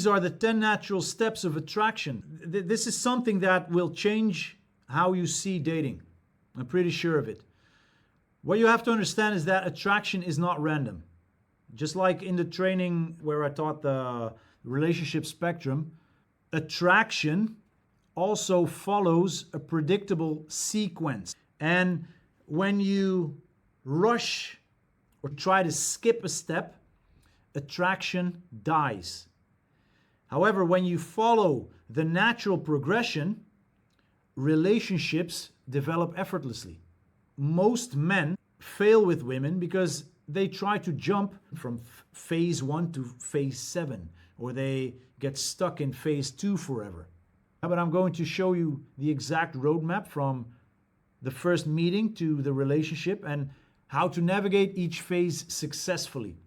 these are the 10 natural steps of attraction. This is something that will change how you see dating. I'm pretty sure of it. What you have to understand is that attraction is not random. Just like in the training where I taught the relationship spectrum, attraction also follows a predictable sequence. And when you rush or try to skip a step, attraction dies. However, when you follow the natural progression, relationships develop effortlessly. Most men fail with women because they try to jump from phase 1 to phase 7, or they get stuck in phase 2 forever. But I'm going to show you the exact roadmap from the first meeting to the relationship and how to navigate each phase successfully.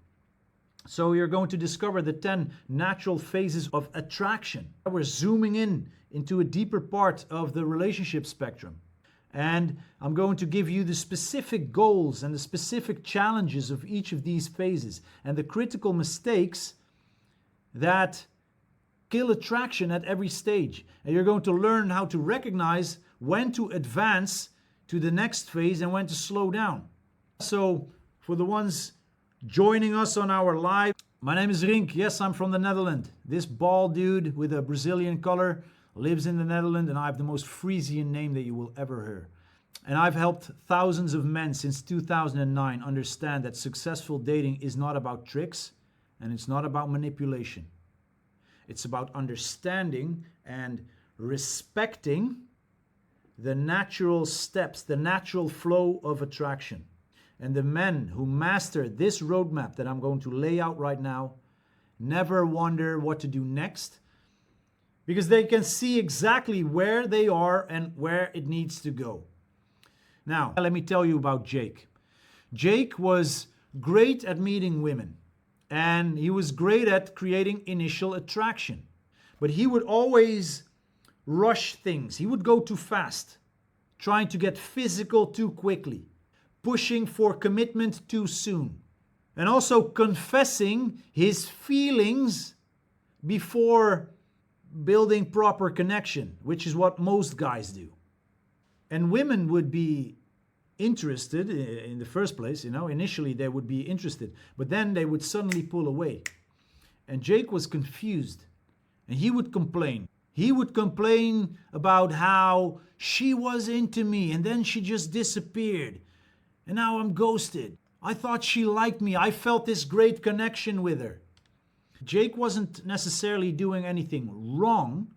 So you're going to discover the 10 natural phases of attraction. We're zooming into a deeper part of the relationship spectrum. And I'm going to give you the specific goals and the specific challenges of each of these phases and the critical mistakes that kill attraction at every stage. And you're going to learn how to recognize when to advance to the next phase and when to slow down. So for the ones joining us on our live, my name is Rink. Yes, I'm from the Netherlands. This bald dude with a Brazilian color lives in the Netherlands, and I have the most Frisian name that you will ever hear. And I've helped thousands of men since 2009 understand that successful dating is not about tricks and it's not about manipulation. It's about understanding and respecting the natural steps, the natural flow of attraction. And the men who master this roadmap that I'm going to lay out right now never wonder what to do next, because they can see exactly where they are and where it needs to go. Now, let me tell you about Jake. Jake was great at meeting women, and he was great at creating initial attraction. But he would always rush things. He would go too fast, trying to get physical too quickly, pushing for commitment too soon, and also confessing his feelings before building proper connection, which is what most guys do. And women would be interested in the first place, initially they would be interested, but then they would suddenly pull away. And Jake was confused, and he would complain. He would complain about how she was into me and then she just disappeared. And now I'm ghosted. I thought she liked me. I felt this great connection with her. Jake wasn't necessarily doing anything wrong.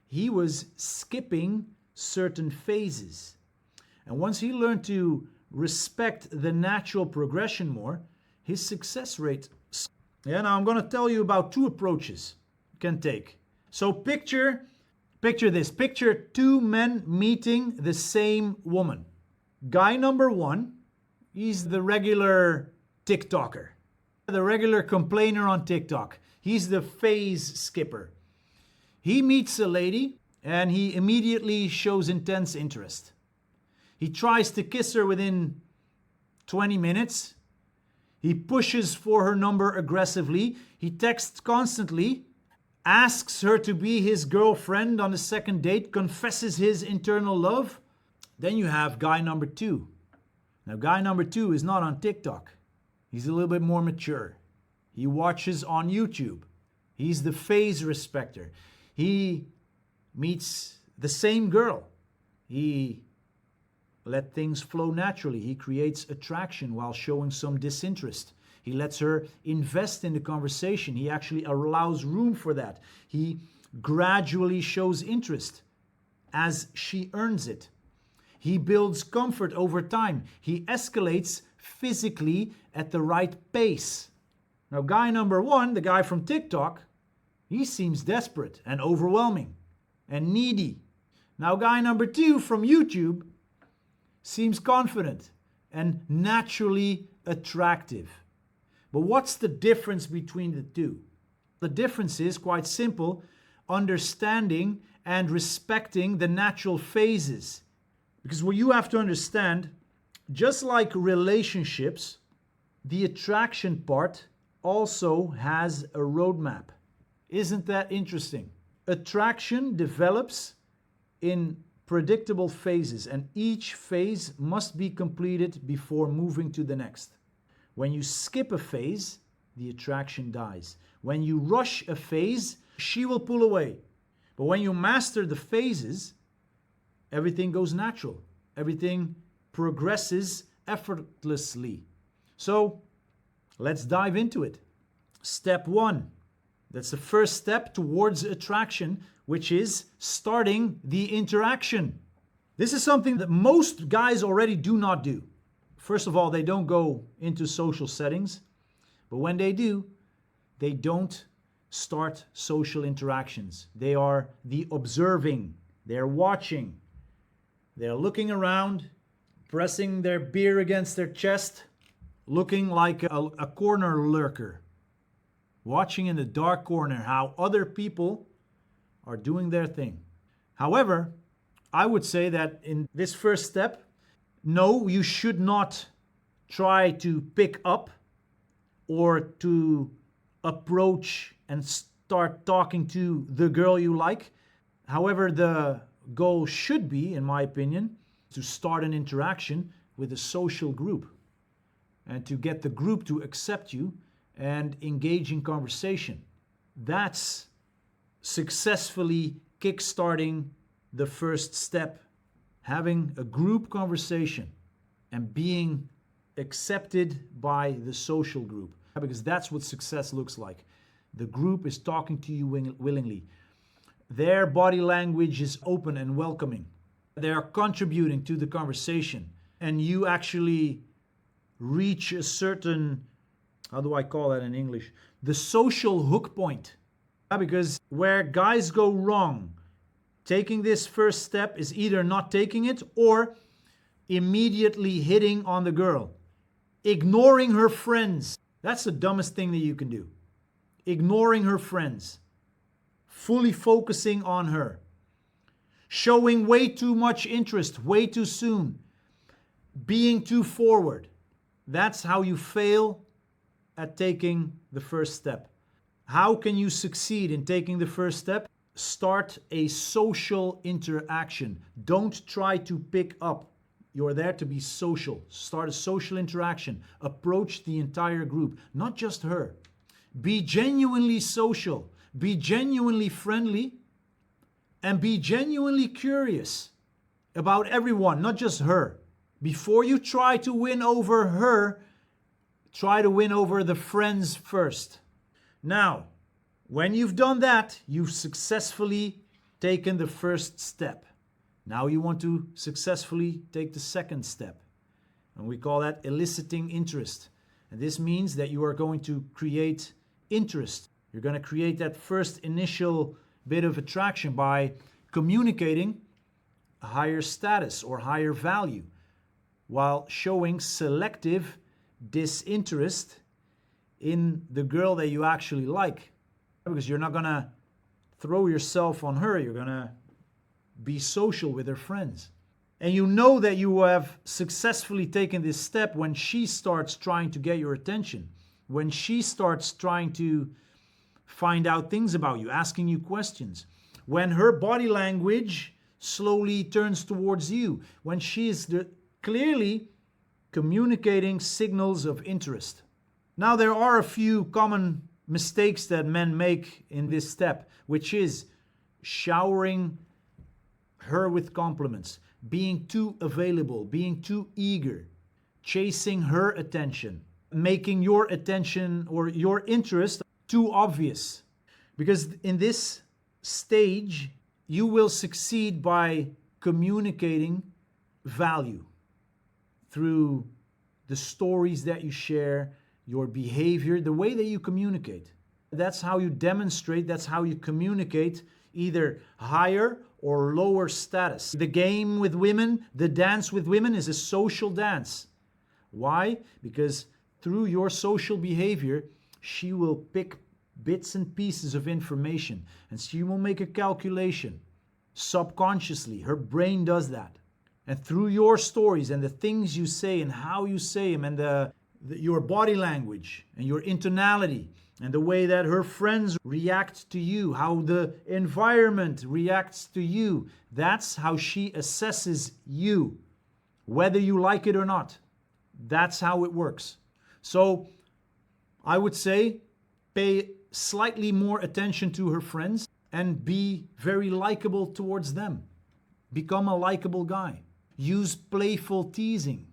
He was skipping certain phases. And once he learned to respect the natural progression more, his success rate. Now I'm going to tell you about 2 approaches you can take. So picture this. Picture 2 men meeting the same woman. Guy number 1, he's the regular TikToker, the regular complainer on TikTok. He's the phase skipper. He meets a lady and he immediately shows intense interest. He tries to kiss her within 20 minutes. He pushes for her number aggressively. He texts constantly, asks her to be his girlfriend on the second date, confesses his internal love. Then you have guy number 2. Now, guy number 2 is not on TikTok. He's a little bit more mature. He watches on YouTube. He's the phase respecter. He meets the same girl. He let things flow naturally. He creates attraction while showing some disinterest. He lets her invest in the conversation. He actually allows room for that. He gradually shows interest as she earns it. He builds comfort over time. He escalates physically at the right pace. Now, guy number 1, the guy from TikTok, he seems desperate and overwhelming and needy. Now, guy number 2 from YouTube seems confident and naturally attractive. But what's the difference between the 2? The difference is quite simple: understanding and respecting the natural phases. Because what you have to understand, just like relationships, the attraction part also has a roadmap. Isn't that interesting? Attraction develops in predictable phases, and each phase must be completed before moving to the next. When you skip a phase, the attraction dies. When you rush a phase, she will pull away. But when you master the phases, everything goes natural. Everything progresses effortlessly. So let's dive into it. Step 1. That's the first step towards attraction, which is starting the interaction. This is something that most guys already do not do. First of all, they don't go into social settings, but when they do, they don't start social interactions. They are the observing, they're watching, they're looking around, pressing their beer against their chest, looking like a corner lurker, watching in the dark corner how other people are doing their thing. However, I would say that in this first step, no, you should not try to pick up or to approach and start talking to the girl you like. However, the goal should be, in my opinion, to start an interaction with a social group and to get the group to accept you and engage in conversation. That's successfully kickstarting the first step, having a group conversation and being accepted by the social group, because that's what success looks like. The group is talking to you willingly. Their body language is open and welcoming. They are contributing to the conversation, and you actually reach a certain, how do I call that in English? The social hook point. Because where guys go wrong taking this first step is either not taking it or immediately hitting on the girl, ignoring her friends. That's the dumbest thing that you can do. Ignoring her friends, fully focusing on her, showing way too much interest way too soon, being too forward. That's how you fail at taking the first step. How can you succeed in taking the first step? Start a social interaction. Don't try to pick up. You're there to be social. Start a social interaction. Approach the entire group, not just her. Be genuinely social. Be genuinely friendly. And be genuinely curious about everyone, not just her. Before you try to win over her, try to win over the friends first. Now, when you've done that, you've successfully taken the first step. Now you want to successfully take the second step. And we call that eliciting interest. And this means that you are going to create interest. You're going to create that first initial bit of attraction by communicating a higher status or higher value while showing selective disinterest in the girl that you actually like. Because you're not going to throw yourself on her. You're going to be social with her friends. And you know that you have successfully taken this step when she starts trying to get your attention. When she starts trying to find out things about you, asking you questions. When her body language slowly turns towards you. When she is clearly communicating signals of interest. Now, there are a few common mistakes that men make in this step, which is showering her with compliments, being too available, being too eager, chasing her attention, making your attention or your interest too obvious. Because in this stage, you will succeed by communicating value through the stories that you share, your behavior, the way that you communicate. That's how you demonstrate, that's how you communicate either higher or lower status. The game with women, the dance with women is a social dance. Why? Because through your social behavior, she will pick bits and pieces of information and she will make a calculation subconsciously. Her brain does that. And through your stories and the things you say and how you say them and your body language and your intonality, and the way that her friends react to you, how the environment reacts to you. That's how she assesses you, whether you like it or not. That's how it works. So I would say pay slightly more attention to her friends and be very likable towards them. Become a likable guy. Use playful teasing,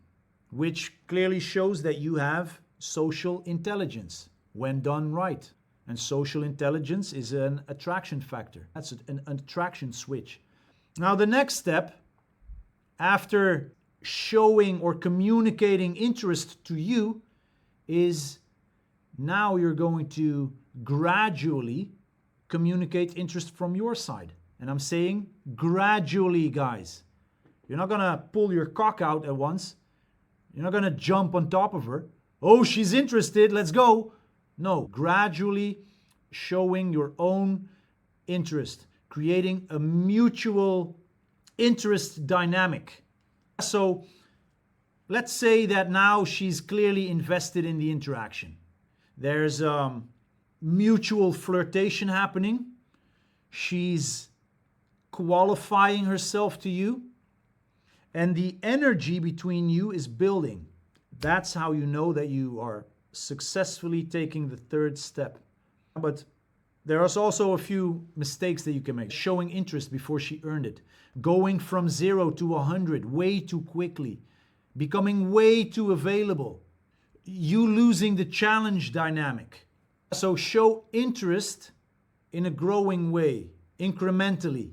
which clearly shows that you have social intelligence when done right. And social intelligence is an attraction factor. That's an attraction switch. Now, the next step, after showing or communicating interest to you, is now you're going to gradually communicate interest from your side. And I'm saying gradually, guys. You're not gonna pull your cock out at once. You're not gonna jump on top of her. Oh, she's interested, let's go. No, gradually showing your own interest, creating a mutual interest dynamic. So let's say that now she's clearly invested in the interaction. There's mutual flirtation happening. She's qualifying herself to you, and the energy between you is building. That's how you know that you are successfully taking the third step. But there are also a few mistakes that you can make. Showing interest before she earned it. Going from 0 to 100 way too quickly. Becoming way too available. You losing the challenge dynamic. So show interest in a growing way, incrementally,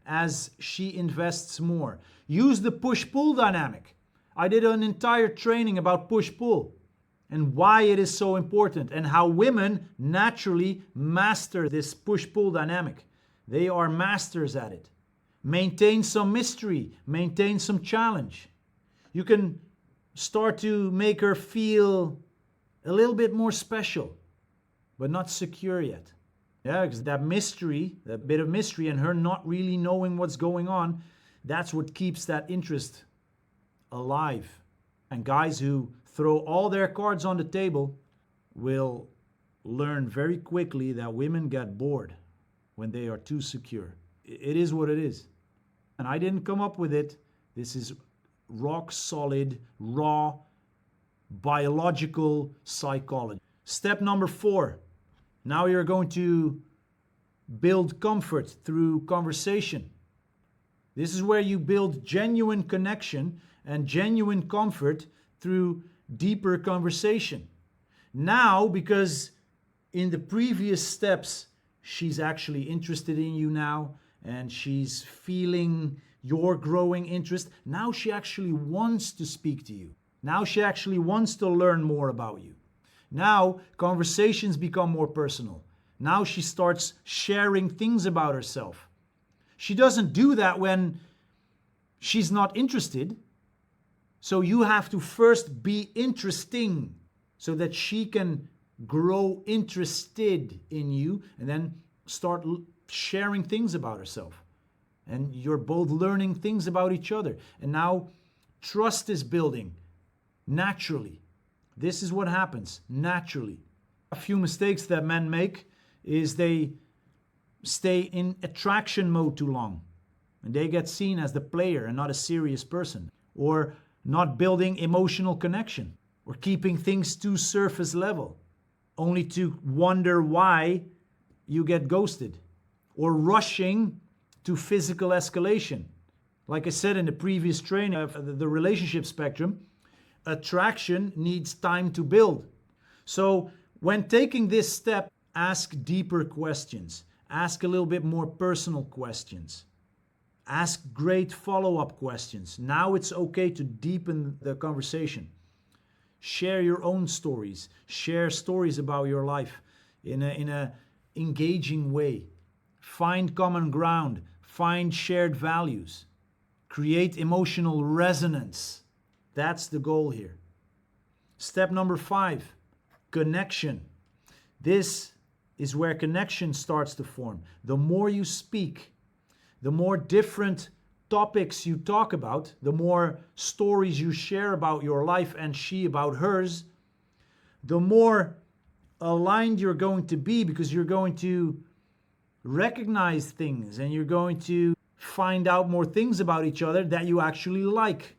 as she invests more. Use the push-pull dynamic. I did an entire training about push-pull and why it is so important and how women naturally master this push-pull dynamic. They are masters at it. Maintain some mystery, maintain some challenge. You can start to make her feel a little bit more special, but not secure yet. Yeah, because that mystery, that bit of mystery and her not really knowing what's going on, that's what keeps that interest alive. And guys who throw all their cards on the table will learn very quickly that women get bored when they are too secure. It is what it is. And I didn't come up with it. This is rock solid, raw, biological psychology. Step number 4. Now you're going to build comfort through conversation. This is where you build genuine connection and genuine comfort through deeper conversation. Now, because in the previous steps, she's actually interested in you now, and she's feeling your growing interest. Now she actually wants to speak to you. Now she actually wants to learn more about you. Now conversations become more personal. Now she starts sharing things about herself. She doesn't do that when she's not interested. So you have to first be interesting so that she can grow interested in you and then start sharing things about herself. And you're both learning things about each other. And now trust is building naturally. This is what happens naturally. A few mistakes that men make is they stay in attraction mode too long. And they get seen as the player and not a serious person. Or not building emotional connection. Or keeping things too surface level. Only to wonder why you get ghosted. Or rushing to physical escalation. Like I said in the previous training of the relationship spectrum, attraction needs time to build. So when taking this step, ask deeper questions. Ask a little bit more personal questions. Ask great follow-up questions. Now it's okay to deepen the conversation. Share your own stories. Share stories about your life in a engaging way. Find common ground. Find shared values. Create emotional resonance. That's the goal here. Step number 5, connection. This is where connection starts to form. The more you speak, the more different topics you talk about, the more stories you share about your life and she about hers, the more aligned you're going to be, because you're going to recognize things and you're going to find out more things about each other that you actually like.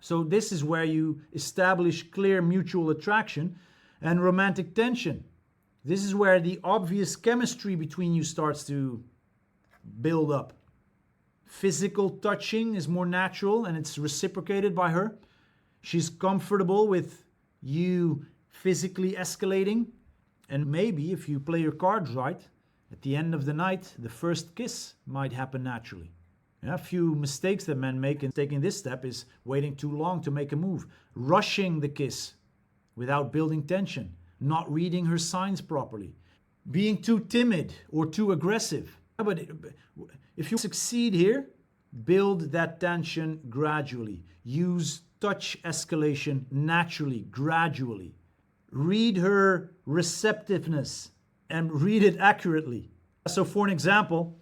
So this is where you establish clear mutual attraction and romantic tension. This is where the obvious chemistry between you starts to build up. Physical touching is more natural and it's reciprocated by her. She's comfortable with you physically escalating. And maybe if you play your cards right, at the end of the night, the first kiss might happen naturally. A few mistakes that men make in taking this step is waiting too long to make a move, rushing the kiss without building tension, not reading her signs properly, being too timid or too aggressive. But if you succeed here, build that tension gradually. Use touch escalation naturally, gradually. Read her receptiveness and read it accurately. So for an example,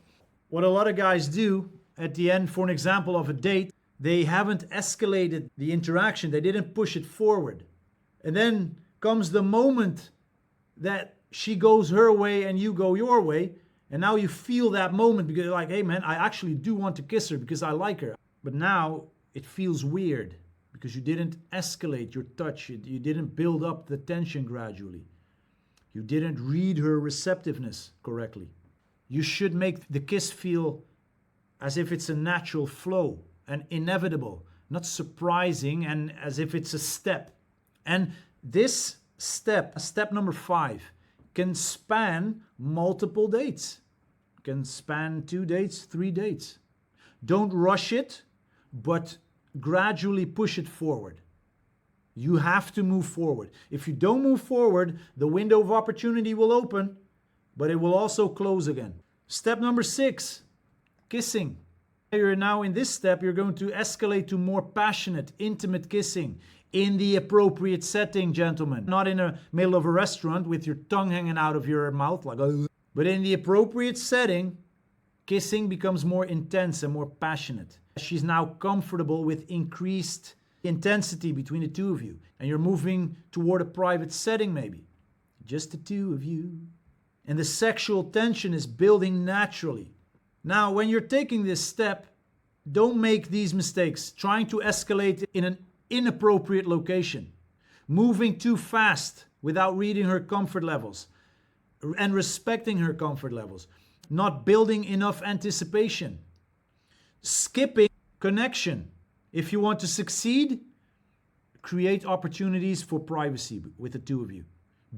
what a lot of guys do at the end, for an example of a date, they haven't escalated the interaction. They didn't push it forward. And then comes the moment that she goes her way and you go your way. And now you feel that moment because you're like, hey man, I actually do want to kiss her because I like her. But now it feels weird because you didn't escalate your touch. You didn't build up the tension gradually. You didn't read her receptiveness correctly. You should make the kiss feel as if it's a natural flow and inevitable, not surprising, and as if it's a step. And this step, step number 5, can span multiple dates. Can span 2 dates, 3 dates. Don't rush it, but gradually push it forward. You have to move forward. If you don't move forward, the window of opportunity will open, but it will also close again. Step number 6, kissing. You're now in this step, you're going to escalate to more passionate, intimate kissing in the appropriate setting, gentlemen. Not in the middle of a restaurant with your tongue hanging out of your mouth, but in the appropriate setting, kissing becomes more intense and more passionate. She's now comfortable with increased intensity between the two of you, and you're moving toward a private setting maybe. Just the two of you. And the sexual tension is building naturally. Now, when you're taking this step, don't make these mistakes, trying to escalate in an inappropriate location, moving too fast without reading her comfort levels and respecting her comfort levels, not building enough anticipation, skipping connection. If you want to succeed, create opportunities for privacy with the two of you.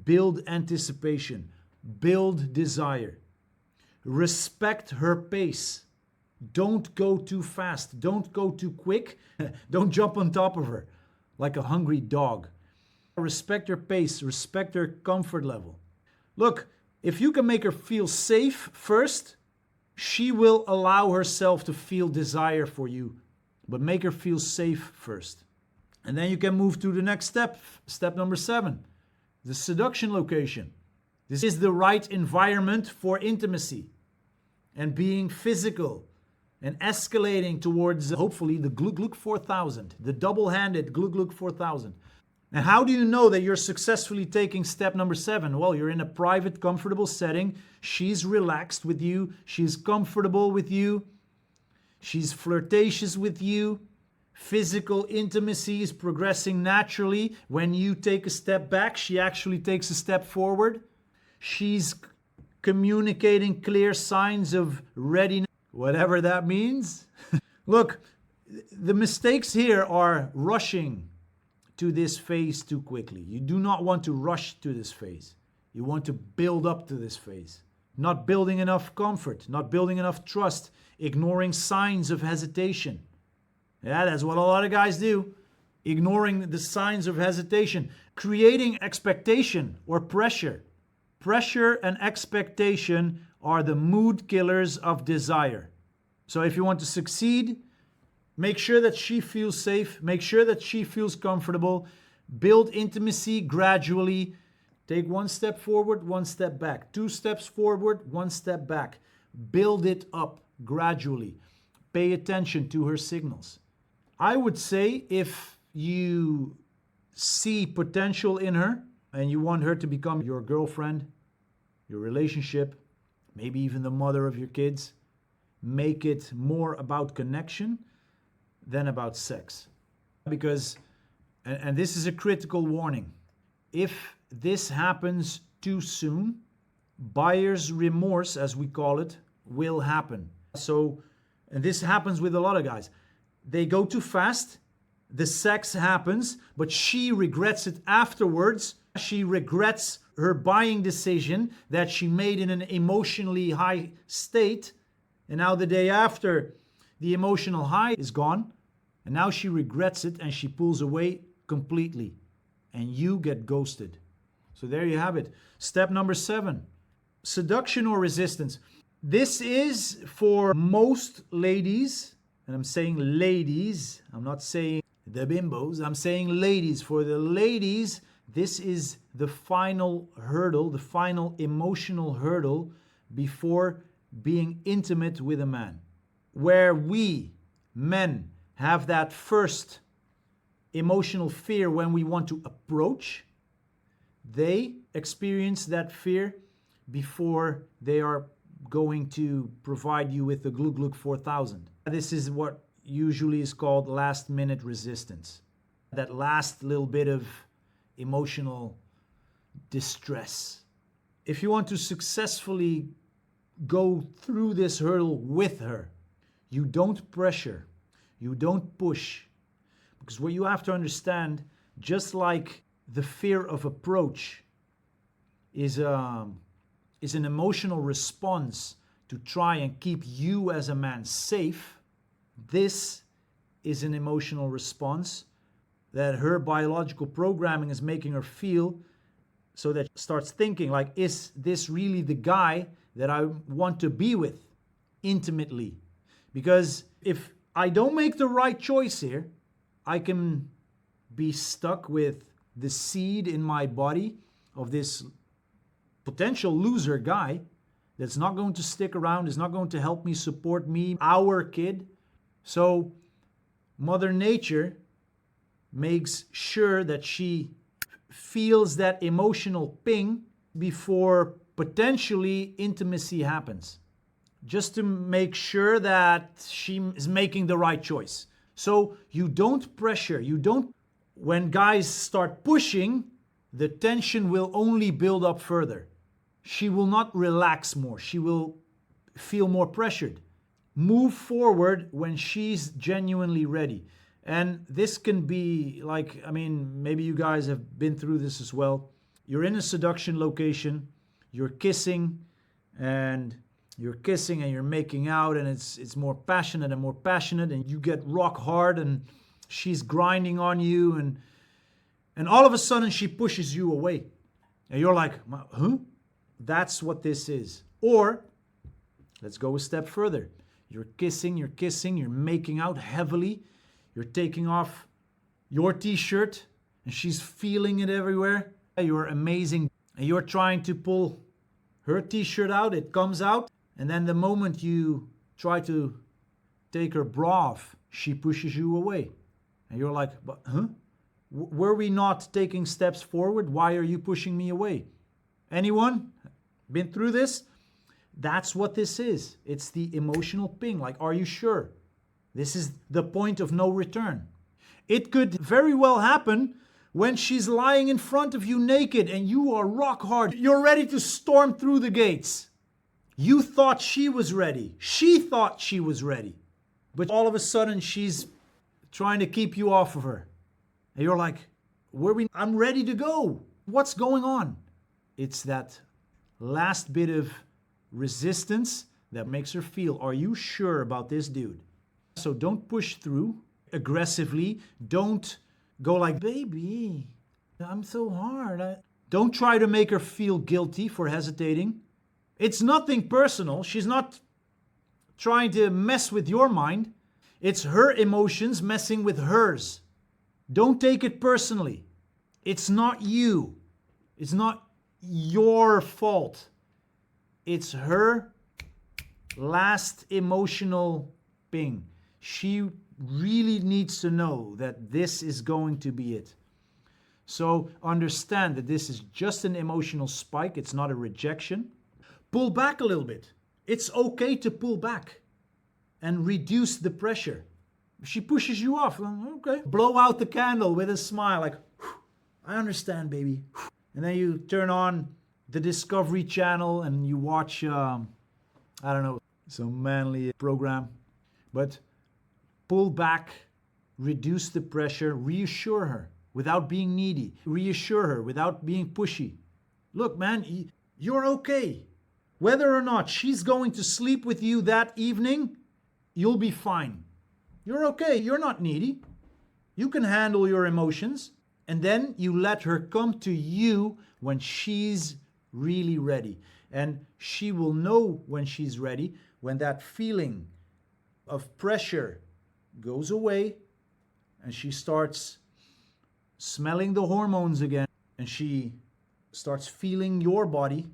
Build anticipation, build desire. Respect her pace. Don't go too fast. Don't go too quick. Don't jump on top of her like a hungry dog. Respect her pace. Respect her comfort level. Look, if you can make her feel safe first, she will allow herself to feel desire for you. But make her feel safe first. And then you can move to the next step. Step number 7, the seduction location. This is the right environment for intimacy and being physical and escalating towards, hopefully, the Gluk Gluk 4000, the double-handed Gluk Gluk 4000. And how do you know that you're successfully taking step number 7? Well, you're in a private, comfortable setting. She's relaxed with you. She's comfortable with you. She's flirtatious with you. Physical intimacy is progressing naturally. When you take a step back, she actually takes a step forward. She's communicating clear signs of readiness, whatever that means. Look, the mistakes here are rushing to this phase too quickly. You do not want to rush to this phase. You want to build up to this phase. Not building enough comfort, not building enough trust, ignoring signs of hesitation. Yeah, that's what a lot of guys do. Ignoring the signs of hesitation. Creating expectation or pressure. Pressure and expectation are the mood killers of desire. So if you want to succeed, make sure that she feels safe. Make sure that she feels comfortable. Build intimacy gradually. Take 1 step forward, 1 step back. 2 steps forward, 1 step back. Build it up gradually. Pay attention to her signals. I would say if you see potential in her, and you want her to become your girlfriend, your relationship, maybe even the mother of your kids, make it more about connection than about sex. Because, and this is a critical warning, if this happens too soon, buyer's remorse, as we call it, will happen. So, and this happens with a lot of guys. They go too fast, the sex happens, but she regrets it afterwards. She regrets her buying decision that she made in an emotionally high state. And now the day after, the emotional high is gone. And now she regrets it and she pulls away completely. And you get ghosted. So there you have it. Step number 7, seduction or resistance. This is for most ladies, and I'm saying ladies, I'm not saying the bimbos, I'm saying ladies. For the ladies, this is the final hurdle, the final emotional hurdle before being intimate with a man. Where we, men, have that first emotional fear when we want to approach, they experience that fear before they are going to provide you with the Glug Glug 4000. This is what usually is called last minute resistance. That last little bit of emotional distress. If you want to successfully go through this hurdle with her, you don't pressure, you don't push. Because what you have to understand, just like the fear of approach is an emotional response to try and keep you as a man safe, this is an emotional response that her biological programming is making her feel, so that she starts thinking like, is this really the guy that I want to be with intimately? Because if I don't make the right choice here, I can be stuck with the seed in my body of this potential loser guy that's not going to stick around, is not going to help me, support me, our kid. So Mother Nature makes sure that she feels that emotional ping before potentially intimacy happens, just to make sure that she is making the right choice. So you don't pressure, when guys start pushing, the tension will only build up further. She will not relax more, she will feel more pressured. Move forward when she's genuinely ready. And this can be like, maybe you guys have been through this as well. You're in a seduction location, you're kissing and you're making out, and it's more passionate and you get rock hard and she's grinding on you, and all of a sudden she pushes you away. And you're like, huh? That's what this is. Or let's go a step further. You're kissing, you're making out heavily. You're taking off your t-shirt and she's feeling it everywhere. You're amazing. And you're trying to pull her t-shirt out. It comes out. And then the moment you try to take her bra off, she pushes you away. And you're like, but, huh? Were we not taking steps forward? Why are you pushing me away? Anyone been through this? That's what this is. It's the emotional ping. Like, are you sure? This is the point of no return. It could very well happen when she's lying in front of you naked and you are rock hard. You're ready to storm through the gates. You thought she was ready. She thought she was ready. But all of a sudden she's trying to keep you off of her. And you're like, I'm ready to go. What's going on? It's that last bit of resistance that makes her feel, are you sure about this dude? So don't push through aggressively. Don't go like, baby, I'm so hard. Don't try to make her feel guilty for hesitating. It's nothing personal. She's not trying to mess with your mind. It's her emotions messing with hers. Don't take it personally. It's not you. It's not your fault. It's her last emotional ping. She really needs to know that this is going to be it. So understand that this is just an emotional spike. It's not a rejection. Pull back a little bit. It's okay to pull back and reduce the pressure. If she pushes you off, okay. Blow out the candle with a smile like, I understand, baby. And then you turn on the Discovery Channel and you watch, I don't know, some manly program. But pull back, reduce the pressure, reassure her without being needy. Reassure her without being pushy. Look, man, you're okay. Whether or not she's going to sleep with you that evening, you'll be fine. You're okay. You're not needy. You can handle your emotions. And then you let her come to you when she's really ready. And she will know when she's ready, when that feeling of pressure goes away and she starts smelling the hormones again and she starts feeling your body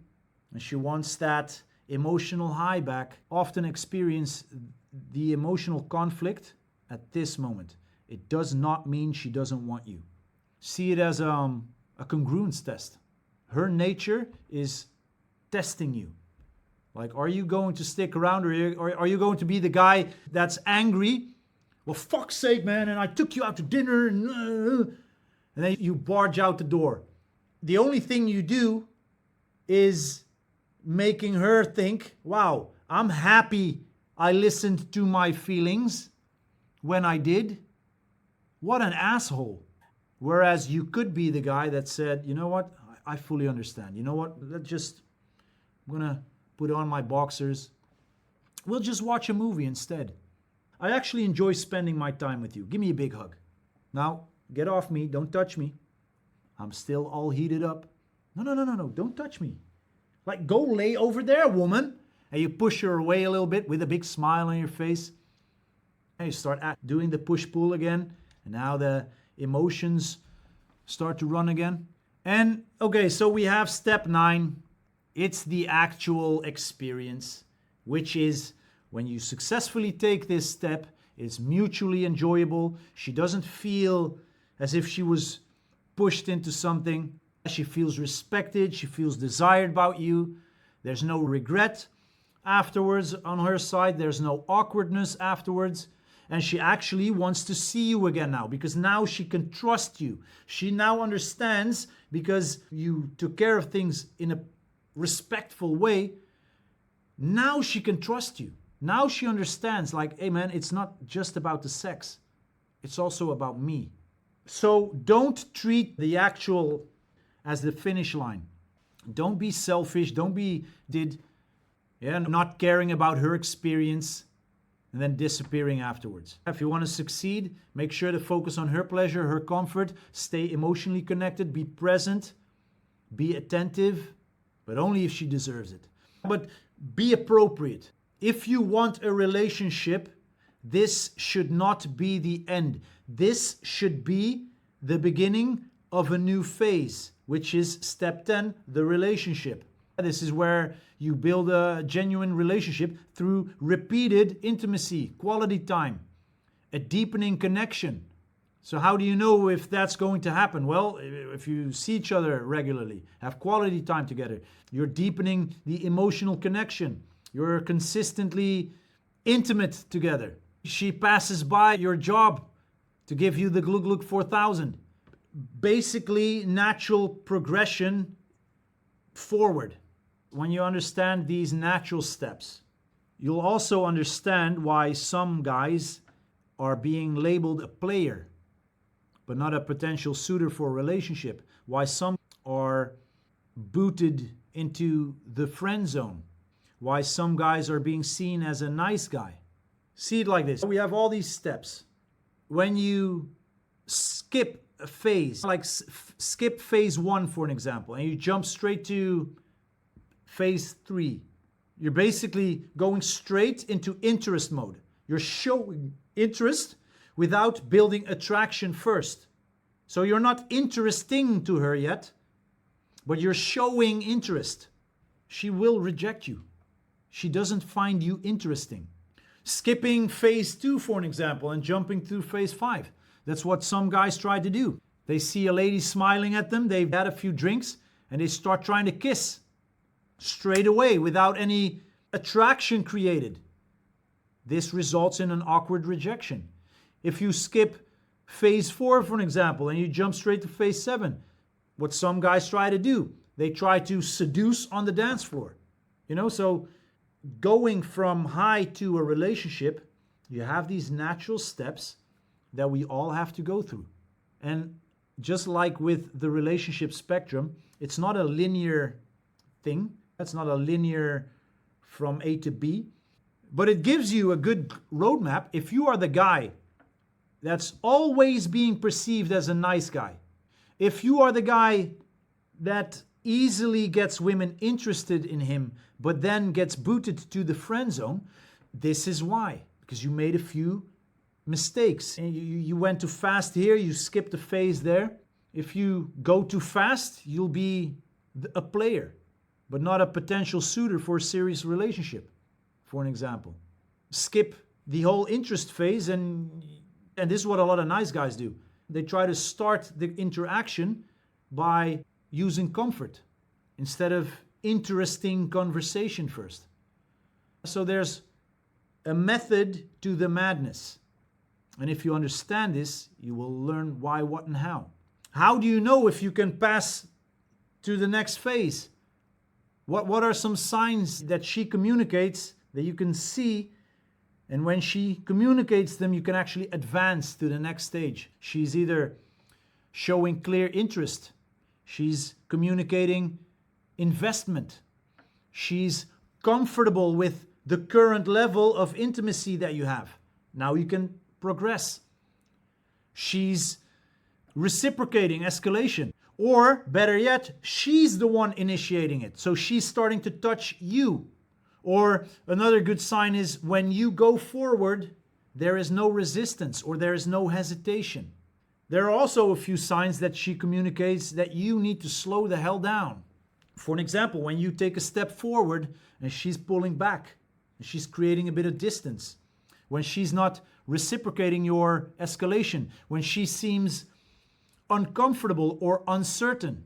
and she wants that emotional high back. Often experience the emotional conflict at this moment. It does not mean she doesn't want you. See it as a congruence test. Her nature is testing you. Like, are you going to stick around or are you going to be the guy that's angry? Well, fuck's sake, man, and I took you out to dinner and then you barge out the door. The only thing you do is making her think, wow, I'm happy I listened to my feelings when I did. What an asshole. Whereas you could be the guy that said, you know what, I fully understand. You know what, I'm gonna put on my boxers. We'll just watch a movie instead. I actually enjoy spending my time with you. Give me a big hug. Now, get off me, don't touch me. I'm still all heated up. No, don't touch me. Like, go lay over there, woman. And you push her away a little bit with a big smile on your face. And you start doing the push-pull again. And now the emotions start to run again. And, okay, so we have step 9. It's the actual experience, which is when you successfully take this step, it's mutually enjoyable. She doesn't feel as if she was pushed into something. She feels respected. She feels desired about you. There's no regret afterwards on her side. There's no awkwardness afterwards. And she actually wants to see you again now because now she can trust you. She now understands because you took care of things in a respectful way. Now she can trust you. Now she understands, like, hey man, it's not just about the sex. It's also about me. So don't treat the actual as the finish line. Don't be selfish. Don't be not caring about her experience and then disappearing afterwards. If you want to succeed, make sure to focus on her pleasure, her comfort, stay emotionally connected, be present, be attentive, but only if she deserves it. But be appropriate. If you want a relationship, this should not be the end. This should be the beginning of a new phase, which is step 10, the relationship. This is where you build a genuine relationship through repeated intimacy, quality time, a deepening connection. So how do you know if that's going to happen? Well, if you see each other regularly, have quality time together, you're deepening the emotional connection. You're consistently intimate together. She passes by your job to give you the Glug Glug 4000. Basically, natural progression forward. When you understand these natural steps, you'll also understand why some guys are being labeled a player, but not a potential suitor for a relationship. Why some are booted into the friend zone. Why some guys are being seen as a nice guy. See it like this. We have all these steps. When you skip a phase, like skip phase 1 for an example, and you jump straight to phase 3, you're basically going straight into interest mode. You're showing interest without building attraction first. So you're not interesting to her yet, but you're showing interest. She will reject you. She doesn't find you interesting. Skipping phase 2 for an example and jumping through phase 5. That's what some guys try to do. They see a lady smiling at them, they've had a few drinks, and they start trying to kiss straight away without any attraction created. This results in an awkward rejection. If you skip phase 4, for an example, and you jump straight to phase 7, what some guys try to do, they try to seduce on the dance floor. So going from high to a relationship, you have these natural steps that we all have to go through. And just like with the relationship spectrum, it's not a linear thing. It's not a linear from A to B, but it gives you a good roadmap. If you are the guy that's always being perceived as a nice guy, if you are the guy that easily gets women interested in him, but then gets booted to the friend zone, this is why. Because you made a few mistakes. You went too fast here, you skipped a phase there. If you go too fast, you'll be a player, but not a potential suitor for a serious relationship, for an example. Skip the whole interest phase, and this is what a lot of nice guys do. They try to start the interaction by using comfort instead of interesting conversation first. So there's a method to the madness. And if you understand this, you will learn why, what, and how. How do you know if you can pass to the next phase? What are some signs that she communicates that you can see? And when she communicates them, you can actually advance to the next stage. She's either showing clear interest, she's communicating investment, she's comfortable with the current level of intimacy that you have. Now you can progress. She's reciprocating escalation. Or better yet, she's the one initiating it. So she's starting to touch you. Or another good sign is when you go forward, there is no resistance or there is no hesitation. There are also a few signs that she communicates that you need to slow the hell down. For an example, when you take a step forward and she's pulling back, she's creating a bit of distance. When she's not reciprocating your escalation, when she seems uncomfortable or uncertain,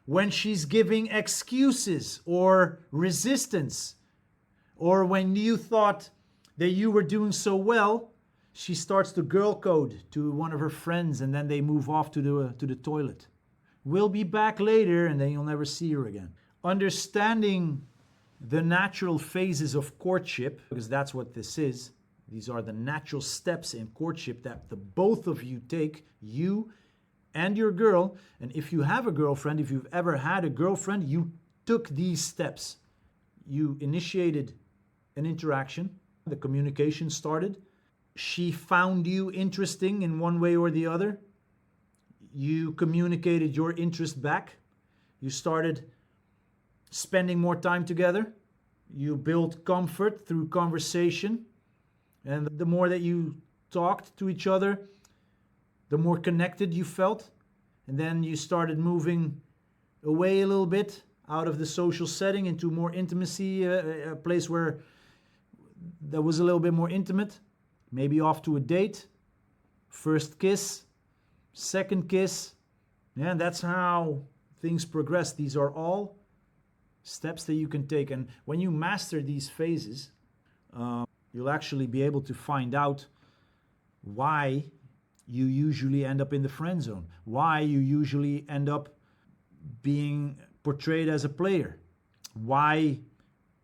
when she's giving excuses or resistance, or when you thought that you were doing so well, she starts to girl code to one of her friends and then they move off to the toilet. We'll be back later, and then you'll never see her again. Understanding the natural phases of courtship, because that's what this is. These are the natural steps in courtship that the both of you take, you and your girl. And if you have a girlfriend, if you've ever had a girlfriend, you took these steps. You initiated an interaction, the communication started. She found you interesting in one way or the other. You communicated your interest back. You started spending more time together. You built comfort through conversation. And the more that you talked to each other, the more connected you felt. And then you started moving away a little bit out of the social setting into more intimacy, a place where that was a little bit more intimate. Maybe off to a date, first kiss, second kiss. Yeah, and that's how things progress. These are all steps that you can take. And when you master these phases, you'll actually be able to find out why you usually end up in the friend zone, why you usually end up being portrayed as a player, why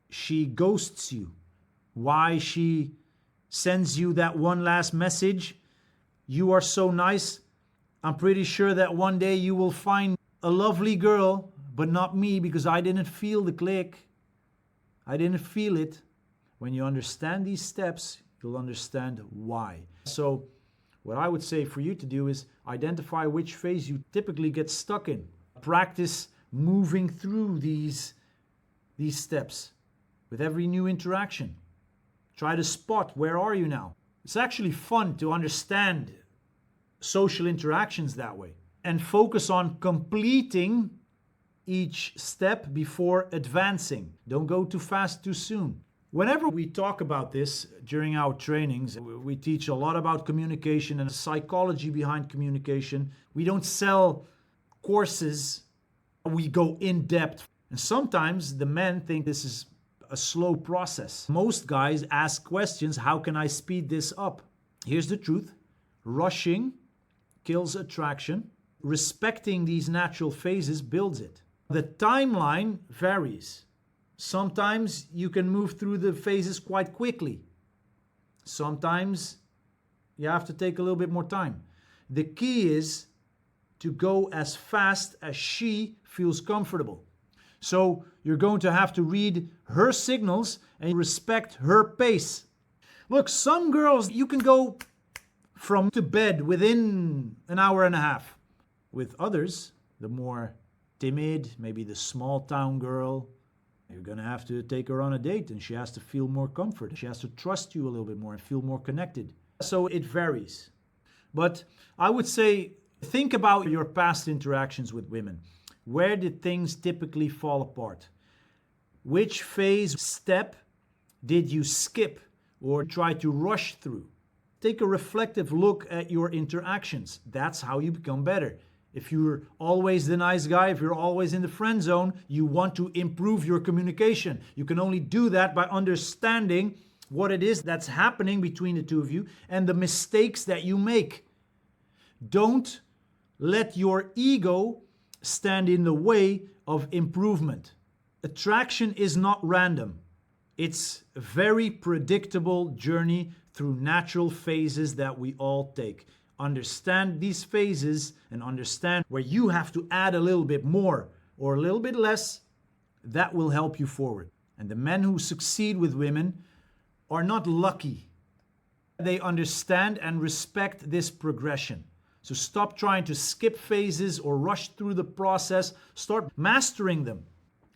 she ghosts you, why she sends you that one last message. You are so nice. I'm pretty sure that one day you will find a lovely girl, but not me, because I didn't feel the click. I didn't feel it. When you understand these steps, you'll understand why. So what I would say for you to do is identify which phase you typically get stuck in. Practice moving through these steps with every new interaction. Try to spot where are you now. It's actually fun to understand social interactions that way and focus on completing each step before advancing. Don't go too fast too soon. Whenever we talk about this during our trainings, we teach a lot about communication and the psychology behind communication. We don't sell courses, we go in depth. And sometimes the men think this is a slow process. Most guys ask questions, how can I speed this up? Here's the truth. Rushing kills attraction. Respecting these natural phases builds it. The timeline varies. Sometimes you can move through the phases quite quickly. Sometimes you have to take a little bit more time. The key is to go as fast as she feels comfortable. So you're going to have to read her signals and respect her pace. Look, some girls, you can go from to bed within an hour and a half. With others, the more timid, maybe the small town girl, you're going to have to take her on a date and she has to feel more comfort. She has to trust you a little bit more and feel more connected. So it varies. But I would say, think about your past interactions with women. Where did things typically fall apart? Which phase, step did you skip or try to rush through? Take a reflective look at your interactions. That's how you become better. If you're always the nice guy, if you're always in the friend zone, you want to improve your communication. You can only do that by understanding what it is that's happening between the two of you and the mistakes that you make. Don't let your ego stand in the way of improvement. Attraction is not random. It's a very predictable journey through natural phases that we all take. Understand these phases and understand where you have to add a little bit more or a little bit less. That will help you forward. And the men who succeed with women are not lucky. They understand and respect this progression. So stop trying to skip phases or rush through the process. Start mastering them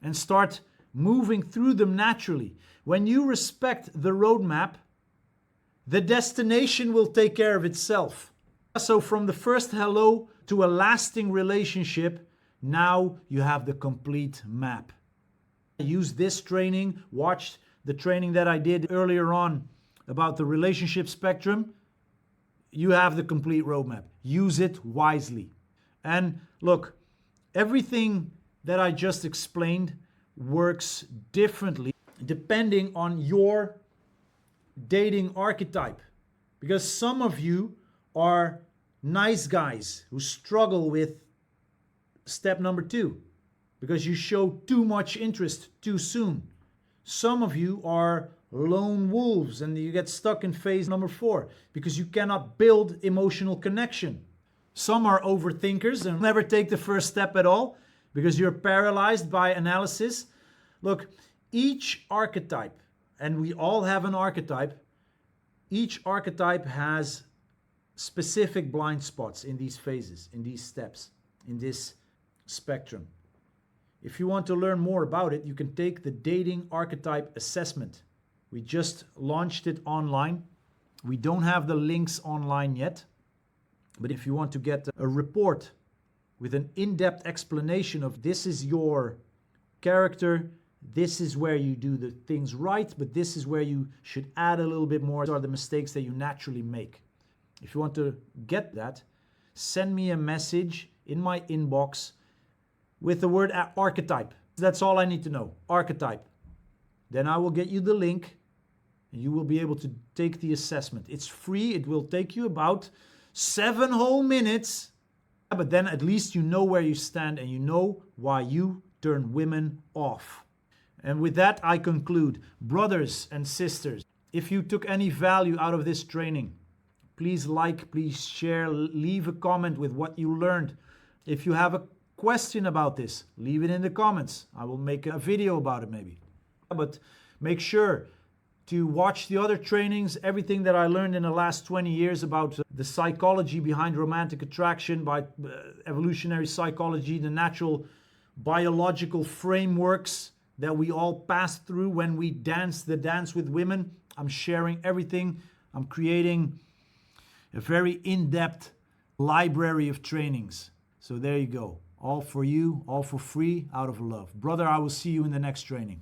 and start moving through them naturally. When you respect the roadmap, the destination will take care of itself. So from the first hello to a lasting relationship, now you have the complete map. Use this training, watch the training that I did earlier on about the relationship spectrum. You have the complete roadmap. Use it wisely. And look, everything that I just explained works differently depending on your dating archetype. Because some of you are nice guys who struggle with step number 2 because you show too much interest too soon. Some of you are lone wolves and you get stuck in phase number 4 because you cannot build emotional connection. Some are overthinkers and never take the first step at all because you're paralyzed by analysis. Look, each archetype, and we all have an archetype, each archetype has specific blind spots in these phases, in these steps, in this spectrum. If you want to learn more about it, you can take the dating archetype assessment. We just launched it online. We don't have the links online yet, but if you want to get a report with an in-depth explanation of this is your character, this is where you do the things right, but this is where you should add a little bit more. These are the mistakes that you naturally make. If you want to get that, send me a message in my inbox with the word archetype. That's all I need to know, archetype. Then I will get you the link and you will be able to take the assessment. It's free. It will take you about 7 whole minutes, but then at least you know where you stand and you know why you turn women off. And with that, I conclude. Brothers and sisters, if you took any value out of this training, please like, please share, leave a comment with what you learned. If you have a question about this, leave it in the comments. I will make a video about it maybe. But make sure to watch the other trainings, everything that I learned in the last 20 years about the psychology behind romantic attraction, by evolutionary psychology, the natural biological frameworks that we all pass through when we dance the dance with women. I'm sharing everything. I'm creating a very in-depth library of trainings. So there you go. All for you, all for free, out of love. Brother, I will see you in the next training.